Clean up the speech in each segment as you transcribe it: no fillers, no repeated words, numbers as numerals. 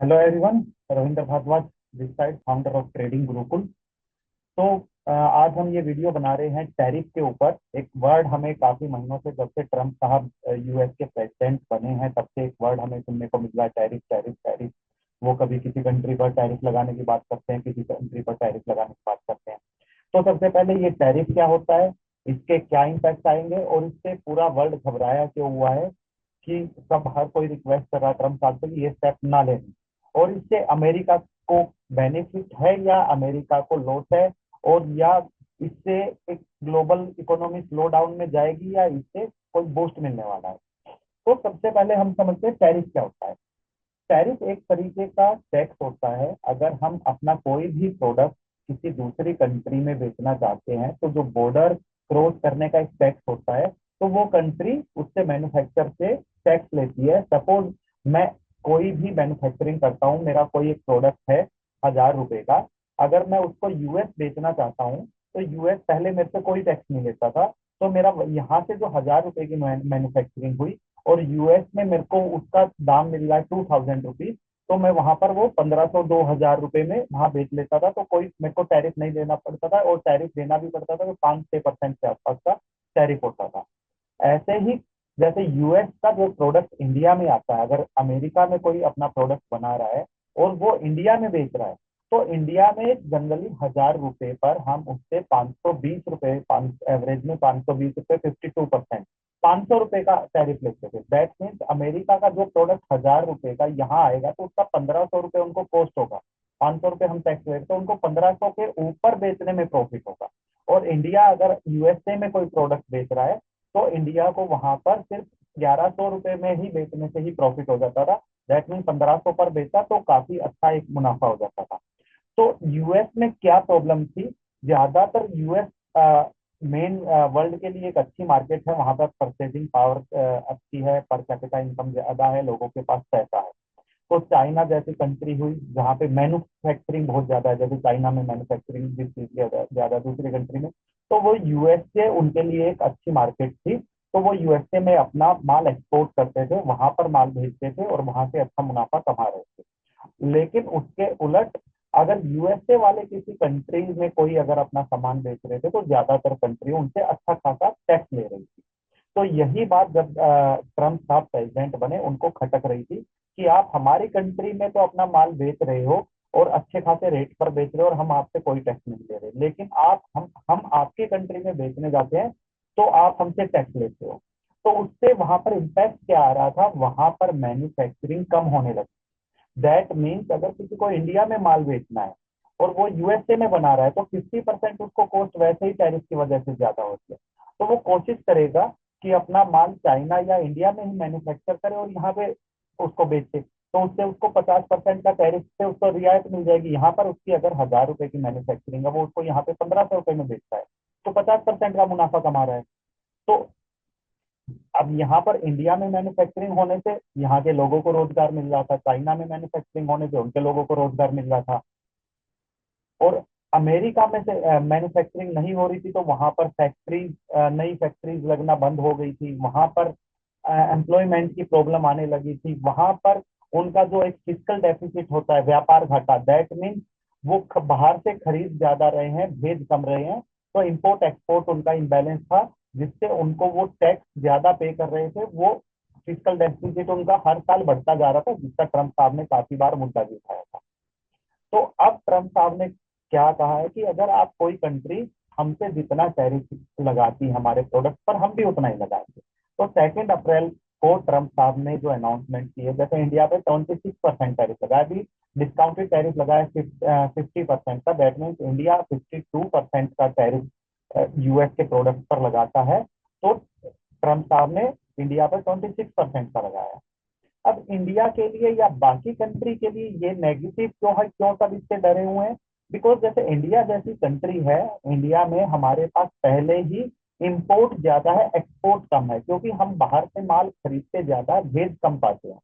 Hello everyone. Ravindra Bhardwaj this side, founder of trading Gurukul. तो आज हम ये वीडियो बना रहे हैं टैरिफ के ऊपर। एक वर्ड हमें काफी महीनों से, जब से ट्रम्प साहब यूएस के प्रेसिडेंट बने हैं, तब से एक वर्ड हमें सुनने को मिल रहा है, टैरिफ टैरिफ टैरिफ। वो कभी किसी कंट्री पर टैरिफ लगाने की बात करते हैं, किसी कंट्री पर टैरिफ लगाने की बात करते हैं। तो सबसे पहले ये टैरिफ क्या होता है, इसके क्या इम्पैक्ट आएंगे और इससे पूरा वर्ल्ड घबराया क्यों हुआ है कि सब हर कोई रिक्वेस्ट कर रहा है ट्रम्प साहब से कि ये स्टेप ना लें। और इससे अमेरिका को बेनिफिट है या अमेरिका को लॉस है, और या इससे एक ग्लोबल इकोनॉमी स्लो डाउन में जाएगी या इससे कोई बूस्ट मिलने वाला है। तो सबसे पहले हम समझते हैं टैरिफ क्या होता है। टैरिफ एक तरीके का टैक्स होता है। अगर हम अपना कोई भी प्रोडक्ट किसी दूसरी कंट्री में बेचना चाहते हैं, तो जो बॉर्डर क्रॉस करने का एक टैक्स होता है, तो वो कंट्री उससे मैन्युफैक्चर से टैक्स लेती है। सपोज मैं कोई भी मैन्युफैक्चरिंग करता हूँ, मेरा कोई एक प्रोडक्ट है 1000 रुपए का। अगर मैं उसको यूएस बेचना चाहता हूँ, तो यूएस पहले मेरे से कोई टैक्स नहीं लेता था। तो मेरा यहाँ से जो 1000 रुपए की मैन्युफैक्चरिंग हुई और यूएस में मेरे को उसका दाम मिल रहा है 2000 रुपीज, तो मैं वहां पर वो 1500 2000 रुपए में वहां बेच लेता था। तो कोई मेरे को टैरिफ नहीं देना पड़ता था, और टैरिफ देना भी पड़ता था तो 5-6% के आसपास का टैरिफ होता था। ऐसे ही जैसे यूएस का जो प्रोडक्ट इंडिया में आता है, अगर अमेरिका में कोई अपना प्रोडक्ट बना रहा है और वो इंडिया में बेच रहा है, तो इंडिया में जनरली 1000 रुपए पर हम उससे 520 रुपए, एवरेज में 520 रुपए, 52%, 500 रुपए का टैरिफ लेते थे। दैट मीन्स अमेरिका का जो प्रोडक्ट 1000 रुपए का यहाँ आएगा, तो उसका 1500 रुपए उनको कॉस्ट होगा। 500 रुपए हम टैक्स लेते, तो उनको 1500 के ऊपर बेचने में प्रॉफिट होगा। और इंडिया अगर यूएसए में कोई प्रोडक्ट बेच रहा है, तो इंडिया को वहां पर सिर्फ 1100 रुपए में ही बेचने से ही प्रॉफिट हो जाता था। दैट मीन 1500 पर बेचा तो काफी अच्छा एक मुनाफा हो जाता था। तो यूएस में क्या प्रॉब्लम थी, ज्यादातर यूएस मेन वर्ल्ड के लिए एक अच्छी मार्केट है, वहां पर परचेसिंग पावर अच्छी है, पर कैपिटा इनकम ज्यादा है, लोगों के पास पैसा है। तो चाइना जैसी कंट्री हुई जहाँ पे मैन्युफैक्चरिंग बहुत ज्यादा है, जैसे चाइना में मैन्युफैक्चरिंग जिस चीज की ज्यादा दूसरी कंट्री में, तो वो यूएसए उनके लिए एक अच्छी मार्केट थी। तो वो यूएसए में अपना माल एक्सपोर्ट करते थे, वहां पर माल भेजते थे और वहां से अच्छा मुनाफा कमा रहे थे। लेकिन उसके उलट अगर यूएसए वाले किसी कंट्री में कोई अगर अपना सामान बेच रहे थे, तो ज्यादातर कंट्री उनसे अच्छा खासा टैक्स ले रही थी। तो यही बात जब ट्रम्प साहब प्रेसिडेंट बने, उनको खटक रही थी कि आप हमारी कंट्री में तो अपना माल बेच रहे हो और अच्छे खासे रेट पर बेच रहे हो, और हम आपसे कोई टैक्स नहीं ले रहे, लेकिन आप हम आपकी कंट्री में बेचने जाते हैं तो आप हमसे टैक्स लेते हो। तो उससे वहां पर इम्पैक्ट क्या आ रहा था, वहां पर मैन्युफैक्चरिंग कम होने लगी। दैट मीन्स अगर किसी को इंडिया में माल बेचना है और वो यूएसए में बना रहा है, तो 50% उसको कॉस्ट वैसे ही टैरिफ की वजह से ज्यादा होती है। तो वो कोशिश करेगा कि अपना माल चाइना या इंडिया में ही मैन्युफैक्चर करे और यहाँ पे उसको बेचे, तो उससे उसको 50% का टैरिफ से उसको रियायत मिल जाएगी। यहाँ पर उसकी अगर 1000 रुपए की मैन्युफैक्चरिंग है, वो उसको यहाँ पे 1500 रुपए में बेचता है, तो 50% का मुनाफा कमा रहा है। तो अब यहाँ पर इंडिया में मैन्युफैक्चरिंग होने से यहाँ के लोगों को रोजगार मिल रहा था, चाइना में मैन्युफैक्चरिंग होने से उनके लोगों को रोजगार मिल रहा था। और अमेरिका में से मैन्युफैक्चरिंग नहीं हो रही थी, तो वहां पर फैक्ट्रीज, नई फैक्ट्रीज लगना बंद हो गई थी, वहां पर एम्प्लॉयमेंट की प्रॉब्लम आने लगी थी, वहां पर उनका जो एक फिजिकल डेफिसिट होता है, व्यापार घाटा, दैट मीन वो बाहर से खरीद ज्यादा रहे हैं, भेज कम रहे हैं, तो इम्पोर्ट एक्सपोर्ट उनका इम्बैलेंस था, जिससे उनको वो टैक्स ज्यादा पे कर रहे थे। वो फिजिकल डेफिसिट उनका हर साल बढ़ता जा रहा था, जिसका ट्रम्प साहब ने काफी बार मुद्दा भी उठाया था। तो अब ट्रम्प साहब ने क्या कहा है कि अगर आप कोई कंट्री हमसे जितना टैरिफ लगाती है हमारे प्रोडक्ट पर, हम भी उतना ही लगाएंगे। तो 2 अप्रैल को ट्रम्प साहब ने जो अनाउंसमेंट की है, जैसे इंडिया पे 26% टैरिफ लगा है, अभी डिस्काउंटेड टैरिफ लगा है 50% का। दैट मीन्स इंडिया 52% का टैरिफ यूएस के प्रोडक्ट पर लगाता है। तो ट्रम्प साहब ने इंडिया पर 26% का लगाया। अब इंडिया के लिए या बाकी कंट्री के लिए ये नेगेटिव क्यों है, क्यों सब इससे डरे हुए हैं? बिकॉज जैसे इंडिया जैसी कंट्री है, इंडिया में हमारे पास पहले ही इंपोर्ट ज्यादा है, एक्सपोर्ट कम है, क्योंकि हम बाहर से माल खरीदते ज्यादा, भेज कम पाते हैं।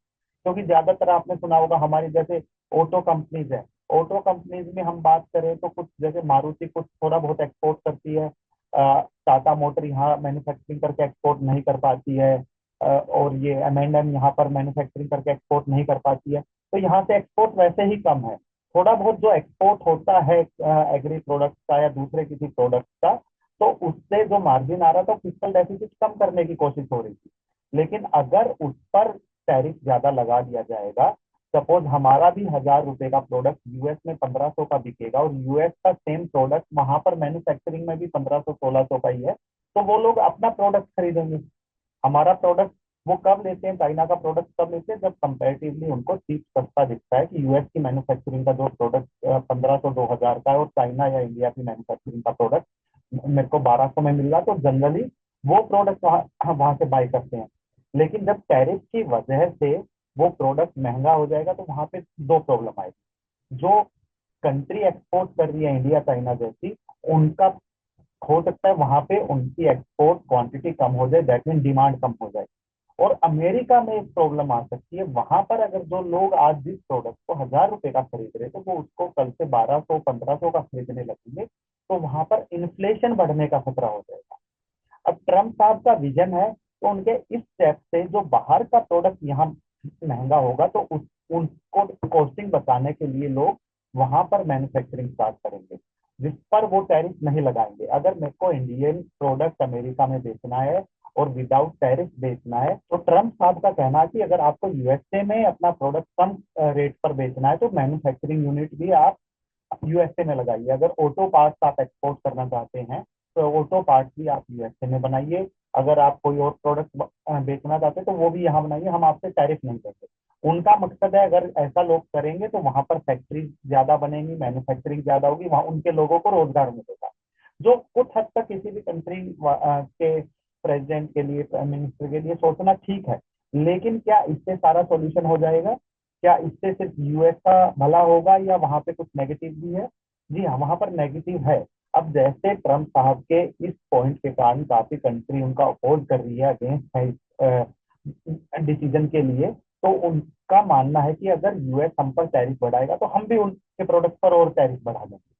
क्योंकि ज्यादातर आपने सुना होगा हमारी जैसे ऑटो कंपनीज है, ऑटो कंपनीज में हम बात करें तो कुछ जैसे मारुति कुछ थोड़ा बहुत एक्सपोर्ट करती है, टाटा मोटर यहाँ मैन्युफैक्चरिंग करके एक्सपोर्ट नहीं कर पाती है, और ये M&M यहाँ पर मैन्युफैक्चरिंग करके एक्सपोर्ट नहीं कर पाती है। तो यहाँ से एक्सपोर्ट वैसे ही कम है। थोड़ा बहुत जो एक्सपोर्ट होता है एग्री प्रोडक्ट का या दूसरे किसी प्रोडक्ट का, तो उससे जो मार्जिन आ रहा था फिजिकल डेफिसिट कम करने की कोशिश हो रही थी। लेकिन अगर उस पर टैरिफ ज्यादा लगा दिया जाएगा, सपोज हमारा भी 1,000 रुपए का प्रोडक्ट यूएस में 1,500 का बिकेगा और यूएस का सेम प्रोडक्ट वहां पर मैन्युफैक्चरिंग में भी 1,500 1600 का ही है, तो वो लोग अपना प्रोडक्ट खरीदेंगे। हमारा प्रोडक्ट वो कब लेते हैं, चाइना का प्रोडक्ट कब लेते हैं, जब कंपैरेटिवली उनको चीप सस्ता दिखता है कि यूएस की मैन्युफैक्चरिंग का जो प्रोडक्ट 1,500 2,000 का है और चाइना या इंडिया की मैन्युफैक्चरिंग का प्रोडक्ट मेरे को 1,200 में मिल रहा, तो जनरली वो प्रोडक्ट वहां वहां से बाय करते हैं। लेकिन जब टैरिफ की वजह से वो प्रोडक्ट महंगा हो जाएगा तो वहां पे दो प्रॉब्लम आएगी। जो कंट्री एक्सपोर्ट कर रही है इंडिया चाइना जैसी, उनका हो सकता है वहां पे उनकी एक्सपोर्ट क्वांटिटी कम हो जाए, दैट मीन डिमांड कम हो जाए। और अमेरिका में एक प्रॉब्लम आ सकती है, वहां पर अगर जो लोग आज जिस प्रोडक्ट को 1,000 रुपए का खरीद रहे थे वो उसको कल से 1,200 1,500 का खरीदने लगेंगे, तो वहां पर इन्फ्लेशन बढ़ने का खतरा हो जाएगा। अब ट्रम्प साहब का विजन है, तो उनके इस स्टेप से जो बाहर का प्रोडक्ट यहाँ महंगा होगा तो उनको कॉस्टिंग बचाने के लिए लोग वहां पर मैन्युफैक्चरिंग स्टार्ट करेंगे, जिस पर वो टैरिफ नहीं लगाएंगे। अगर मेरे को इंडियन प्रोडक्ट अमेरिका में बेचना है और विदाउट टैरिफ बेचना है, तो ट्रम्प साहब का कहना है कि अगर आपको यूएसए में अपना प्रोडक्ट कम रेट पर बेचना है तो मैन्युफैक्चरिंग यूनिट भी आप यूएसए में लगाइए। अगर ऑटो पार्ट्स आप एक्सपोर्ट करना चाहते हैं तो ऑटो पार्ट्स भी आप यूएसए में बनाइए। अगर आप कोई और प्रोडक्ट बेचना चाहते हैं तो वो भी यहाँ बनाइए, हम आपसे टैरिफ नहीं देंगे। उनका मकसद है अगर ऐसा लोग करेंगे तो वहां पर फैक्ट्री ज्यादा बनेंगी, मैन्युफैक्चरिंग ज्यादा होगी, वहां उनके लोगों को रोजगार मिलेगा। जो कुछ हद तक किसी भी कंट्री के प्रेसिडेंट के लिए, प्राइम मिनिस्टर के लिए सोचना ठीक है। लेकिन क्या इससे सारा सॉल्यूशन हो जाएगा? क्या इससे सिर्फ यूएस का भला होगा या वहां पे कुछ नेगेटिव भी है? जी हाँ, वहां पर नेगेटिव है। अब जैसे ट्रम्प साहब के इस पॉइंट के कारण काफी कंट्री उनका अपोज कर रही है, अगेंस्ट है डिसीजन के लिए, तो उनका मानना है कि अगर यूएस हम पर टैरिफ बढ़ाएगा तो हम भी उनके प्रोडक्ट पर और टैरिफ बढ़ा देंगे।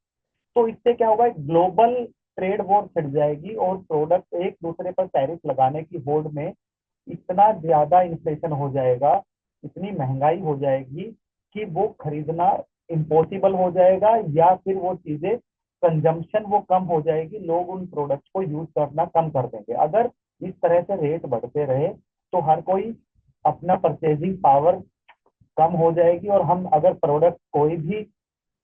तो इससे क्या होगा, एक ग्लोबल ट्रेड वॉर छिड़ जाएगी और प्रोडक्ट एक दूसरे पर टैरिफ लगाने की होड़ में इतना ज्यादा इन्फ्लेशन हो जाएगा, इतनी महंगाई हो जाएगी कि वो खरीदना इम्पॉसिबल हो जाएगा, या फिर वो चीजें कंजम्पशन वो कम हो जाएगी, लोग उन प्रोडक्ट्स को यूज करना कम कर देंगे। अगर इस तरह से रेट बढ़ते रहे तो हर कोई अपना परचेजिंग पावर कम हो जाएगी, और हम अगर प्रोडक्ट कोई भी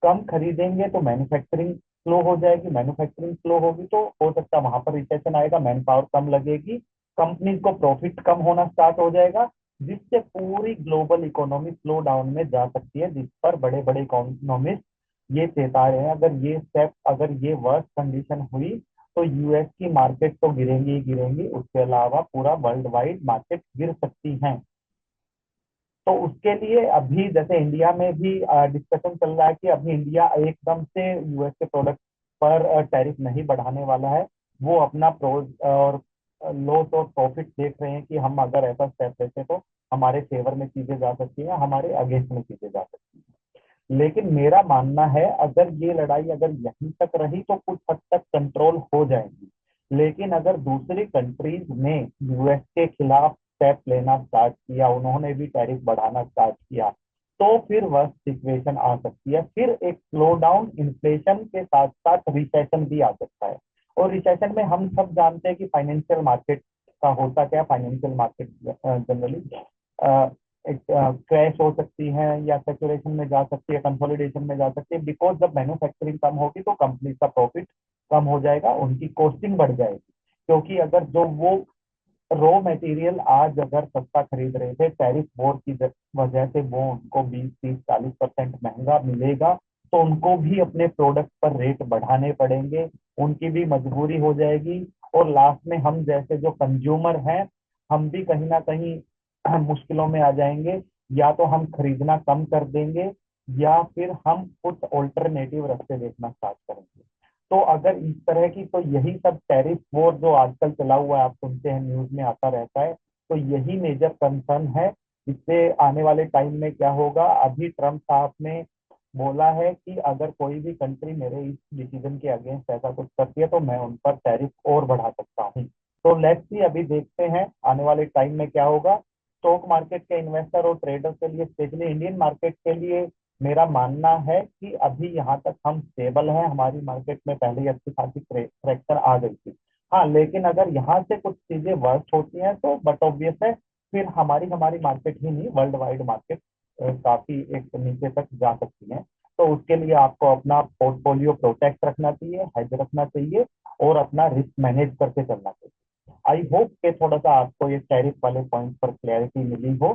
कम खरीदेंगे तो मैन्युफैक्चरिंग स्लो हो जाएगी, मैन्युफैक्चरिंग स्लो होगी तो हो सकता है वहां पर रिसेशन आएगा, मैन पावर कम लगेगी, कंपनीज को प्रॉफिट कम होना स्टार्ट हो जाएगा, जिससे पूरी ग्लोबल इकोनॉमी स्लो डाउन में जा सकती है, जिस पर बड़े बड़े इकोनॉमिस्ट ये चेता रहे हैं। अगर ये स्टेप, अगर ये वर्स्ट कंडीशन हुई तो यूएस की मार्केट तो गिरेंगी ही गिरेंगी, उसके अलावा पूरा वर्ल्ड वाइड मार्केट गिर सकती हैं। तो उसके लिए अभी जैसे इंडिया में भी डिस्कशन चल रहा है कि अभी इंडिया एकदम से यूएस के प्रोडक्ट पर टैरिफ नहीं बढ़ाने वाला है। वो अपना प्रोज और लॉस और प्रॉफिट देख रहे हैं कि हम अगर ऐसा स्टेप लेते तो हमारे फेवर में चीजें जा सकती हैं, हमारे अगेंस्ट में चीजें जा सकती हैं। लेकिन मेरा मानना है अगर ये लड़ाई अगर यहीं तक रही तो कुछ हद तक कंट्रोल हो जाएगी। लेकिन अगर दूसरी कंट्रीज ने यूएस के खिलाफ स्टेप लेना स्टार्ट किया, उन्होंने भी टैरिफ बढ़ाना स्टार्ट किया, तो फिर वह सिचुएशन आ सकती है, फिर एक स्लो डाउन इन्फ्लेशन के साथ साथ रिसेशन भी आ सकता है। और रिसेशन में हम सब जानते हैं कि फाइनेंशियल मार्केट का होता क्या, फाइनेंशियल मार्केट जनरली एक क्रैश हो सकती है या सेचुरेशन में जा सकती है, कंसोलिडेशन में जा सकती है, बिकॉज जब मैन्युफैक्चरिंग कम होगी तो कंपनी का प्रॉफिट कम हो जाएगा, उनकी कॉस्टिंग बढ़ जाएगी। क्योंकि अगर जो वो रॉ मटेरियल आज अगर सस्ता खरीद रहे थे, टैरिफ वॉर की वजह से वो उनको 20 30 40% महंगा मिलेगा, तो उनको भी अपने प्रोडक्ट पर रेट बढ़ाने पड़ेंगे, उनकी भी मजबूरी हो जाएगी। और लास्ट में हम जैसे जो कंज्यूमर हैं, हम भी कहीं ना कहीं मुश्किलों में आ जाएंगे, या तो हम खरीदना कम कर देंगे या फिर हम कुछ ऑल्टरनेटिव रास्ते देखना स्टार्ट करेंगे। तो अगर इस तरह की, तो यही सब टैरिफ वॉर जो आजकल चला हुआ है, आप सुनते हैं न्यूज में आता रहता है, तो यही मेजर कंसर्न है। इससे आने वाले टाइम में क्या होगा, अभी ट्रम्प साहब ने बोला है कि अगर कोई भी कंट्री मेरे इस डिसीजन के अगेंस्ट ऐसा कुछ करती है तो मैं उन पर टैरिफ और बढ़ा सकता हूँ। तो लेट्स सी, अभी देखते हैं आने वाले टाइम में क्या होगा। स्टॉक मार्केट के इन्वेस्टर और ट्रेडर के लिए, स्पेशली इंडियन मार्केट के लिए, मेरा मानना है कि अभी यहाँ तक हम स्टेबल हैं। हमारी मार्केट में पहले ही अच्छी खासी करेक्टर आ गई थी। हाँ, लेकिन अगर यहाँ से कुछ चीजें वर्स्ट होती हैं तो बट ऑब्वियस है, फिर हमारी हमारी मार्केट ही नहीं, वर्ल्ड वाइड मार्केट काफी एक नीचे तक जा सकती है। तो उसके लिए आपको अपना पोर्टफोलियो प्रोटेक्ट रखना चाहिए, हेज रखना चाहिए, और अपना रिस्क मैनेज करके चलना चाहिए। आई होप कि थोड़ा सा आपको ये टैरिफ वाले पॉइंट पर क्लैरिटी मिली हो।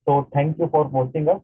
तो thank you for watching us.